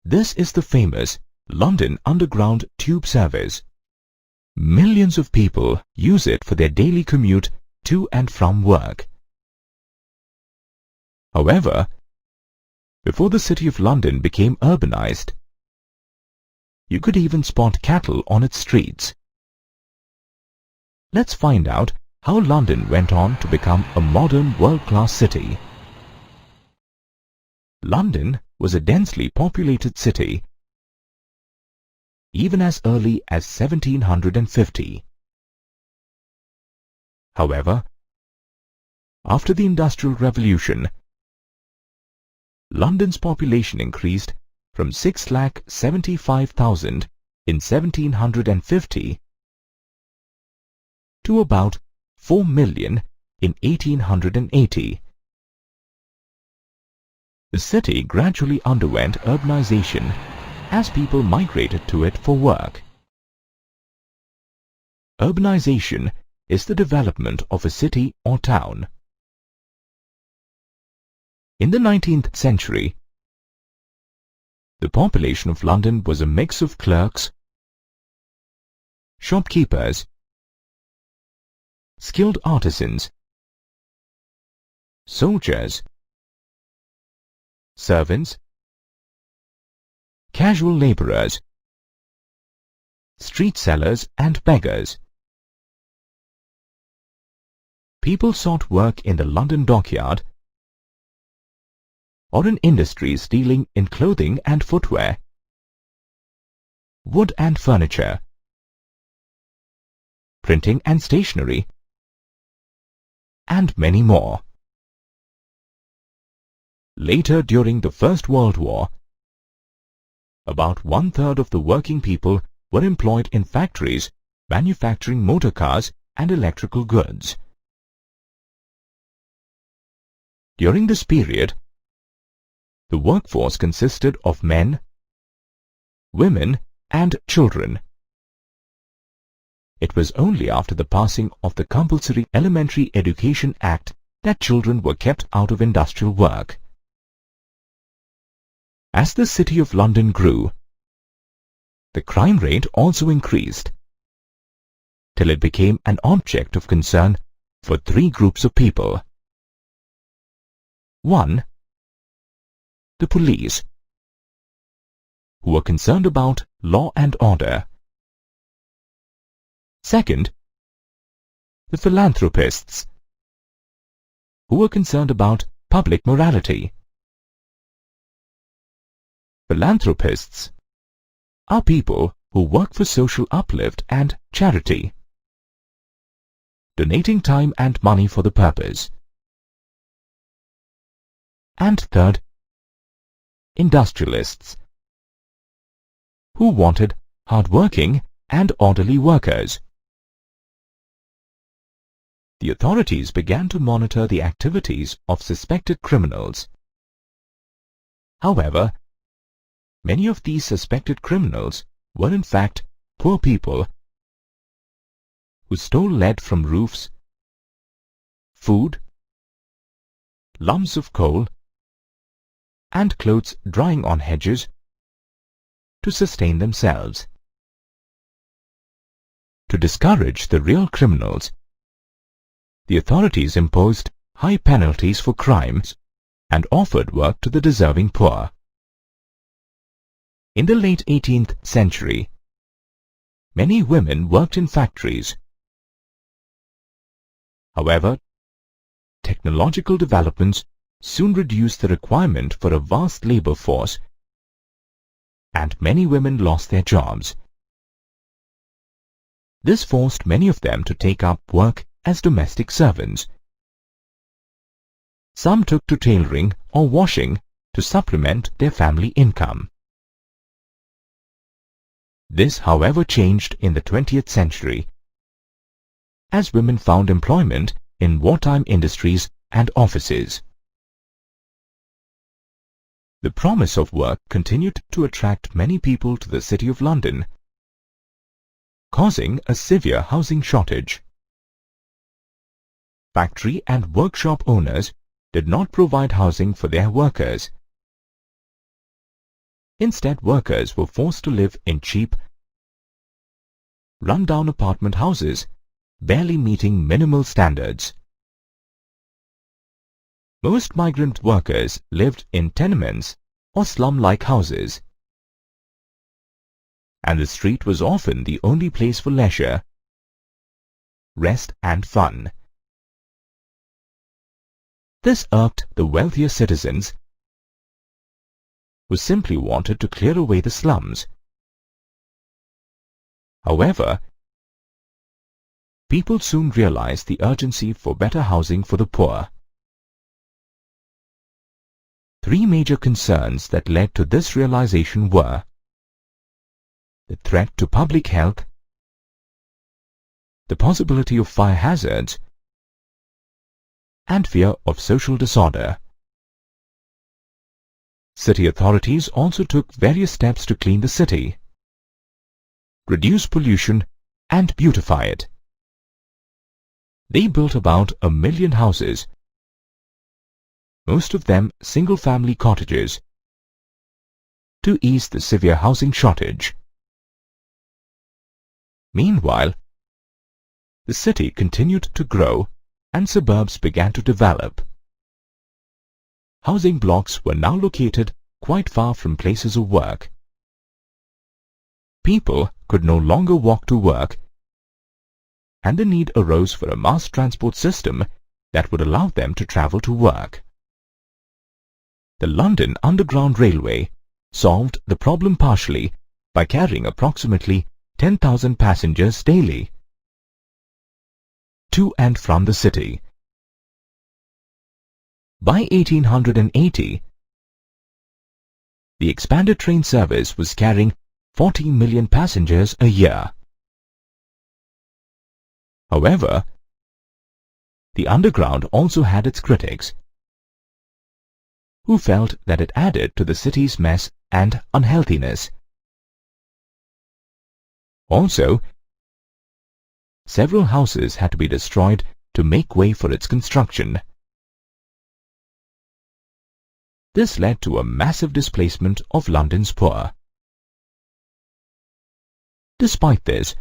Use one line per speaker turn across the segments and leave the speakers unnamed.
This is the famous London Underground Tube Service. Millions of people use it for their daily commute to and from work. However, before the City of London became urbanized, you could even spot cattle on its streets. Let's find out how London went on to become a modern world-class city. London was a densely populated city even as early as 1750. However, after the Industrial Revolution, London's population increased from 6,75,000 in 1750 to about 4 million in 1880. The city gradually underwent urbanization as people migrated to it for work. Urbanization is the development of a city or town. In the 19th century, the population of London was a mix of clerks, shopkeepers, skilled artisans, soldiers, servants, casual labourers, street sellers and beggars. People sought work in the London dockyard or in industries dealing in clothing and footwear, wood and furniture, printing and stationery, and many more. Later, during the First World War, about 1/3 of the working people were employed in factories manufacturing motor cars and electrical goods. During this period, the workforce consisted of men, women, and children. It was only after the passing of the Compulsory Elementary Education Act that children were kept out of industrial work. As the City of London grew, the crime rate also increased, till it became an object of concern for 3 groups of people. 1. The police, who were concerned about law and order. 2. The philanthropists, who were concerned about public morality. Philanthropists are people who work for social uplift and charity, donating time and money for the purpose. And 3, industrialists, who wanted hard-working and orderly workers. The authorities began to monitor the activities of suspected criminals. However, many of these suspected criminals were in fact poor people who stole lead from roofs, food, lumps of coal, and clothes drying on hedges to sustain themselves. To discourage the real criminals, the authorities imposed high penalties for crimes and offered work to the deserving poor. In the late 18th century, many women worked in factories. However, technological developments soon reduced the requirement for a vast labor force, and many women lost their jobs. This forced many of them to take up work as domestic servants. Some took to tailoring or washing to supplement their family income. This, however, changed in the 20th century, as women found employment in wartime industries and offices. The promise of work continued to attract many people to the City of London, causing a severe housing shortage. Factory and workshop owners did not provide housing for their workers. Instead, workers were forced to live in cheap, run-down apartment houses, barely meeting minimal standards. Most migrant workers lived in tenements or slum-like houses, and the street was often the only place for leisure, rest and fun. This irked the wealthier citizens who simply wanted to clear away the slums. However, people soon realized the urgency for better housing for the poor. Three major concerns that led to this realization were the threat to public health, the possibility of fire hazards, and fear of social disorder. City authorities also took various steps to clean the city, reduce pollution, and beautify it. They built about 1 million houses, most of them single-family cottages, to ease the severe housing shortage. Meanwhile, the city continued to grow and suburbs began to develop. Housing blocks were now located quite far from places of work. People could no longer walk to work, and the need arose for a mass transport system that would allow them to travel to work. The London Underground Railway solved the problem partially by carrying approximately 10,000 passengers daily to and from the city. By 1880, the expanded train service was carrying 40 million passengers a year. However, the Underground also had its critics, who felt that it added to the city's mess and unhealthiness. Also, several houses had to be destroyed to make way for its construction. This led to a massive displacement of London's poor. Despite this,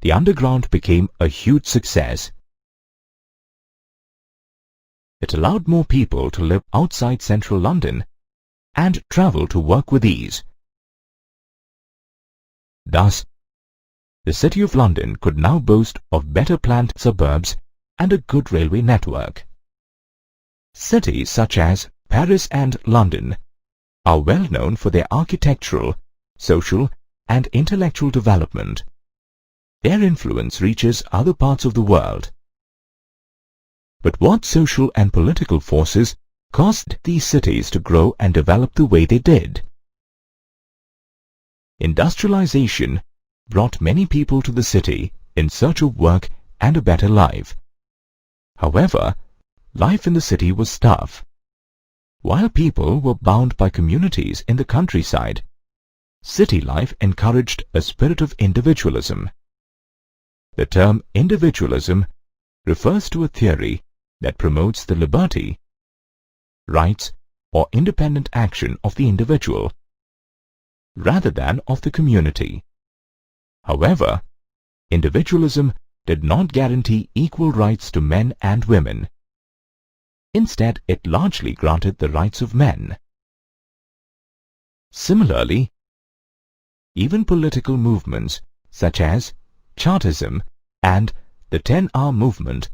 the Underground became a huge success. It allowed more people to live outside central London and travel to work with ease. Thus, the City of London could now boast of better planned suburbs and a good railway network. Cities such as Paris and London are well known for their architectural, social, and intellectual development. Their influence reaches other parts of the world. But what social and political forces caused these cities to grow and develop the way they did? Industrialization brought many people to the city in search of work and a better life. However, life in the city was tough. While people were bound by communities in the countryside, city life encouraged a spirit of individualism. The term individualism refers to a theory that promotes the liberty, rights, or independent action of the individual, rather than of the community. However, individualism did not guarantee equal rights to men and women. Instead, it largely granted the rights of men. Similarly, even political movements such as Chartism and the 10-hour movement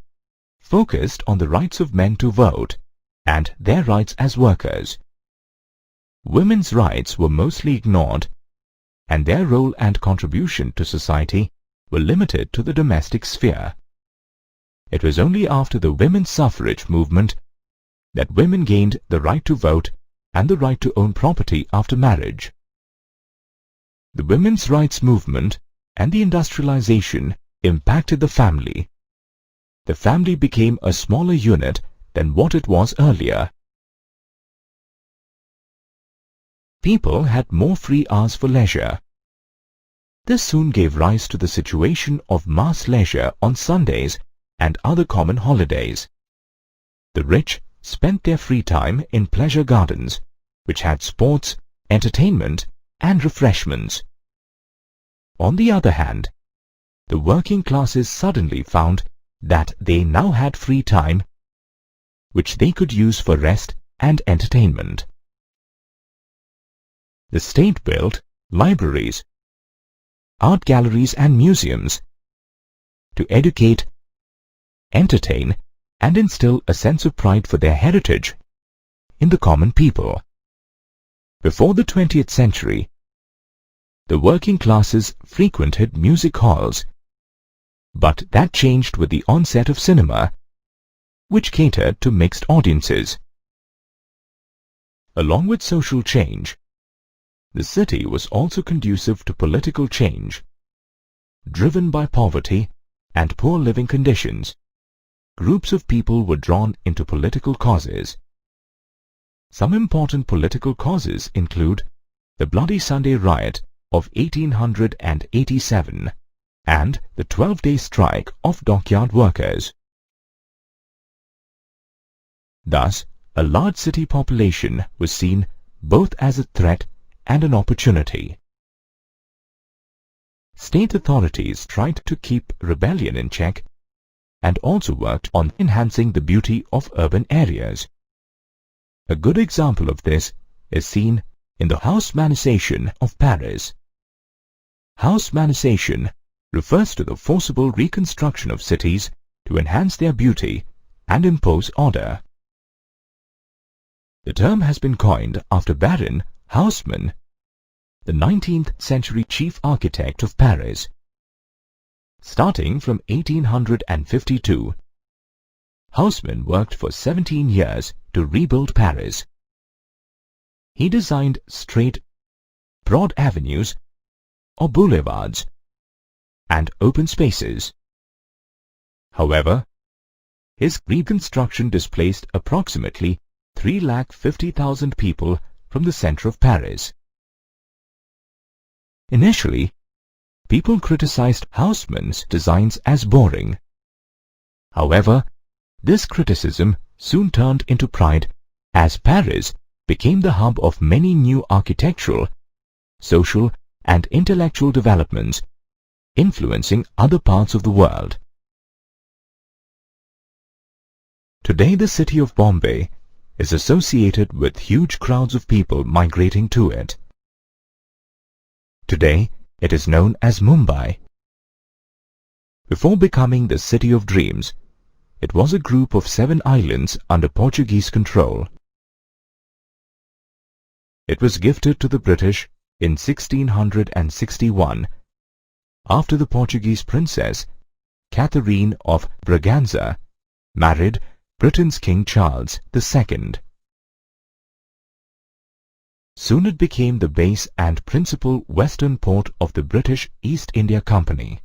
focused on the rights of men to vote and their rights as workers. Women's rights were mostly ignored, and their role and contribution to society were limited to the domestic sphere. It was only after the women's suffrage movement that women gained the right to vote and the right to own property after marriage. The women's rights movement and the industrialization impacted the family. The family became a smaller unit than what it was earlier. People had more free hours for leisure. This soon gave rise to the situation of mass leisure on Sundays and other common holidays. The rich spent their free time in pleasure gardens, which had sports, entertainment and refreshments. On the other hand, the working classes suddenly found that they now had free time which they could use for rest and entertainment. The state built libraries, art galleries and museums to educate, entertain and instill a sense of pride for their heritage in the common people. Before the 20th century, the working classes frequented music halls, but that changed with the onset of cinema, which catered to mixed audiences. Along with social change, the city was also conducive to political change. Driven by poverty and poor living conditions, groups of people were drawn into political causes. Some important political causes include the Bloody Sunday riot of 1887 and the 12-day strike of dockyard workers. Thus, a large city population was seen both as a threat and an opportunity. State authorities tried to keep rebellion in check and also worked on enhancing the beauty of urban areas. A good example of this is seen in the Haussmannisation of Paris. Haussmannisation refers to the forcible reconstruction of cities to enhance their beauty and impose order. The term has been coined after Baron Haussmann, the 19th century chief architect of Paris. Starting from 1852, Haussmann worked for 17 years to rebuild Paris. He designed straight, broad avenues or boulevards and open spaces. However, his reconstruction displaced approximately 350,000 people from the center of Paris. Initially, people criticized Haussmann's designs as boring. However, this criticism soon turned into pride as Paris became the hub of many new architectural, social and intellectual developments, influencing other parts of the world. Today, the city of Bombay is associated with huge crowds of people migrating to it. Today, it is known as Mumbai. Before becoming the City of Dreams, it was a group of 7 islands under Portuguese control. It was gifted to the British in 1661 after the Portuguese princess Catherine of Braganza married Britain's King Charles II. Soon it became the base and principal western port of the British East India Company.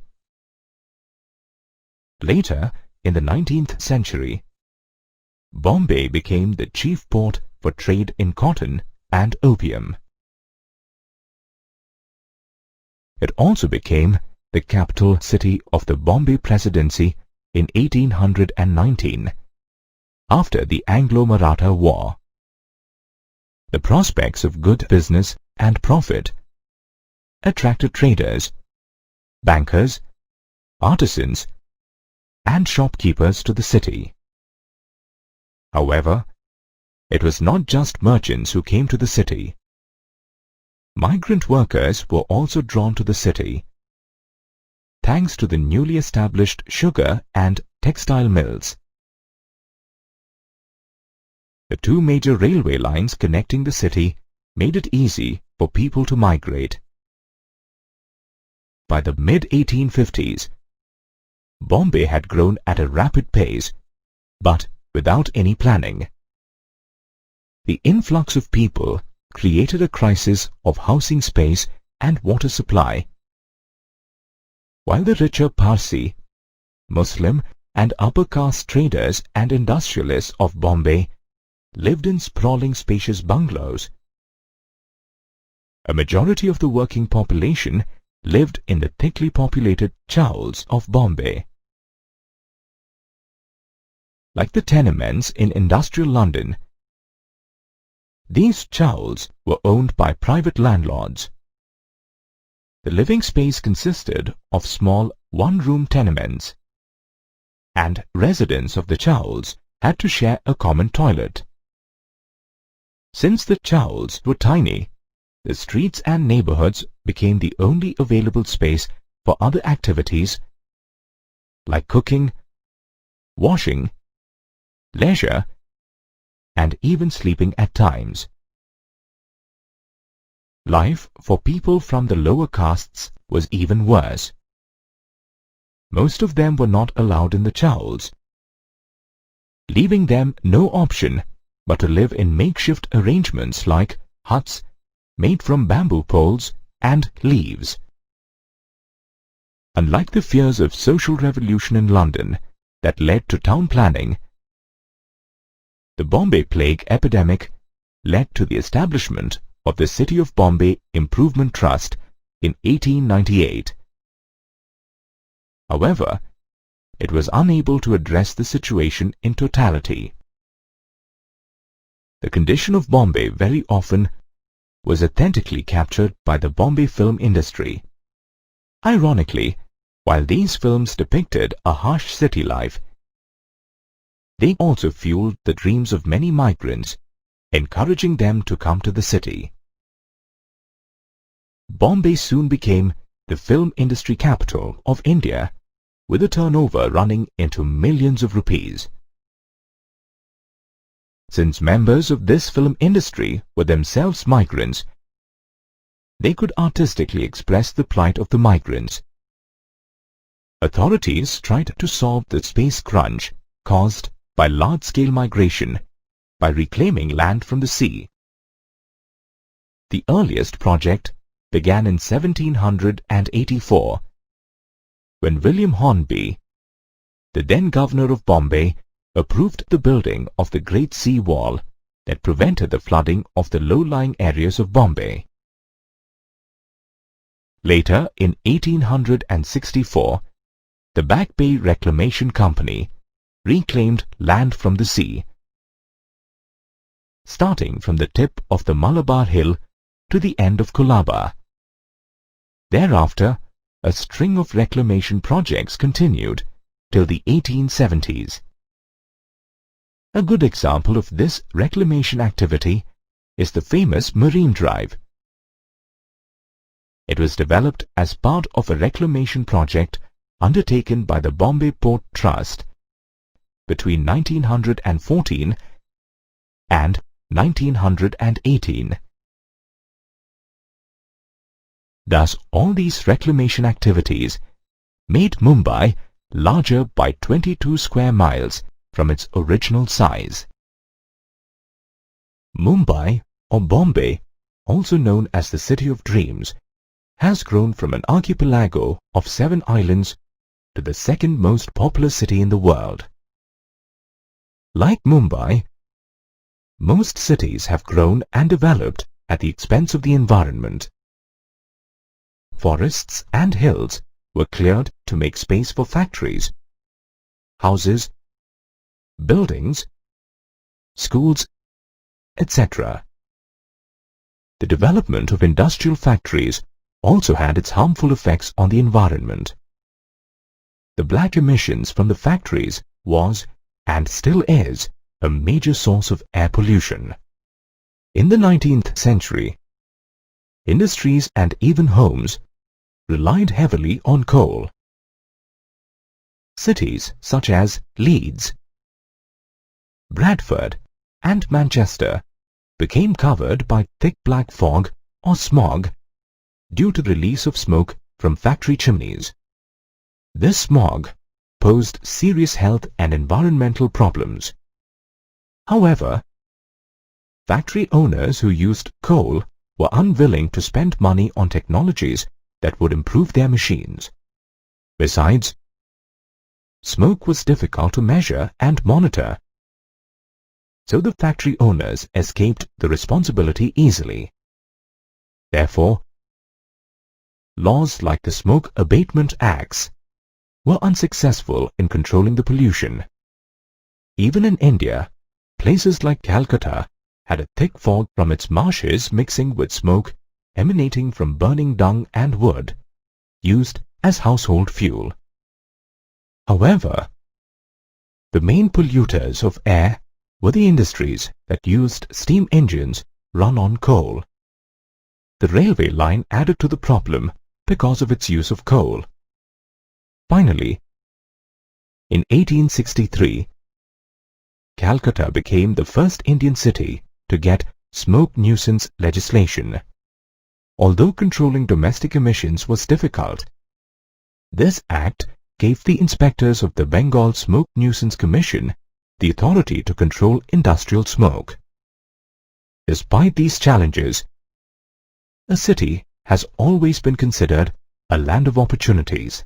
Later, in the 19th century, Bombay became the chief port for trade in cotton and opium. It also became the capital city of the Bombay Presidency in 1819, after the Anglo-Maratha War. The prospects of good business and profit attracted traders, bankers, artisans, and shopkeepers to the city. However, it was not just merchants who came to the city. Migrant workers were also drawn to the city, thanks to the newly established sugar and textile mills. The 2 major railway lines connecting the city made it easy for people to migrate. By the mid-1850s, Bombay had grown at a rapid pace, but without any planning. The influx of people created a crisis of housing space and water supply. While the richer Parsi, Muslim and upper caste traders and industrialists of Bombay lived in sprawling spacious bungalows, a majority of the working population lived in the thickly populated chauls of Bombay. Like the tenements in industrial London, These chauls were owned by private landlords. The living space consisted of small one-room tenements, and residents of the chauls had to share a common toilet. Since the chauls were tiny, the streets and neighborhoods became the only available space for other activities like cooking, washing, leisure, and even sleeping at times. Life for people from the lower castes was even worse. Most of them were not allowed in the chauls, leaving them no option but to live in makeshift arrangements like huts made from bamboo poles and leaves. Unlike the fears of social revolution in London that led to town planning, the Bombay plague epidemic led to the establishment of the City of Bombay Improvement Trust in 1898. However, it was unable to address the situation in totality. The condition of Bombay very often was authentically captured by the Bombay film industry. Ironically, while these films depicted a harsh city life, they also fueled the dreams of many migrants, encouraging them to come to the city. Bombay soon became the film industry capital of India, with a turnover running into millions of rupees. Since members of this film industry were themselves migrants, they could artistically express the plight of the migrants. Authorities tried to solve the space crunch caused by large-scale migration by reclaiming land from the sea. The earliest project began in 1784, when William Hornby, the then governor of Bombay, approved the building of the Great Sea Wall that prevented the flooding of the low-lying areas of Bombay. Later, in 1864, the Back Bay Reclamation Company reclaimed land from the sea, starting from the tip of the Malabar Hill to the end of Colaba. Thereafter, a string of reclamation projects continued till the 1870s. A good example of this reclamation activity is the famous Marine Drive. It was developed as part of a reclamation project undertaken by the Bombay Port Trust between 1914 and 1918. Thus, all these reclamation activities made Mumbai larger by 22 square miles from its original size. Mumbai, or Bombay, also known as the City of Dreams, has grown from an archipelago of 7 islands to the second most populous city in the world. Like Mumbai, most cities have grown and developed at the expense of the environment. Forests and hills were cleared to make space for factories, houses, buildings, schools, etc. The development of industrial factories also had its harmful effects on the environment. The black emissions from the factories was, and still is, a major source of air pollution. In the 19th century, industries and even homes relied heavily on coal. Cities such as Leeds, Bradford, and Manchester became covered by thick black fog or smog due to the release of smoke from factory chimneys. This smog posed serious health and environmental problems. However, factory owners who used coal were unwilling to spend money on technologies that would improve their machines. Besides, smoke was difficult to measure and monitor, so the factory owners escaped the responsibility easily. Therefore, laws like the Smoke Abatement Acts were unsuccessful in controlling the pollution. Even in India, places like Calcutta had a thick fog from its marshes mixing with smoke emanating from burning dung and wood, used as household fuel. However, the main polluters of air were the industries that used steam engines run on coal. The railway line added to the problem because of its use of coal. Finally, in 1863, Calcutta became the first Indian city to get smoke nuisance legislation. Although controlling domestic emissions was difficult, this act gave the inspectors of the Bengal Smoke Nuisance Commission the authority to control industrial smoke. Despite these challenges, a city has always been considered a land of opportunities.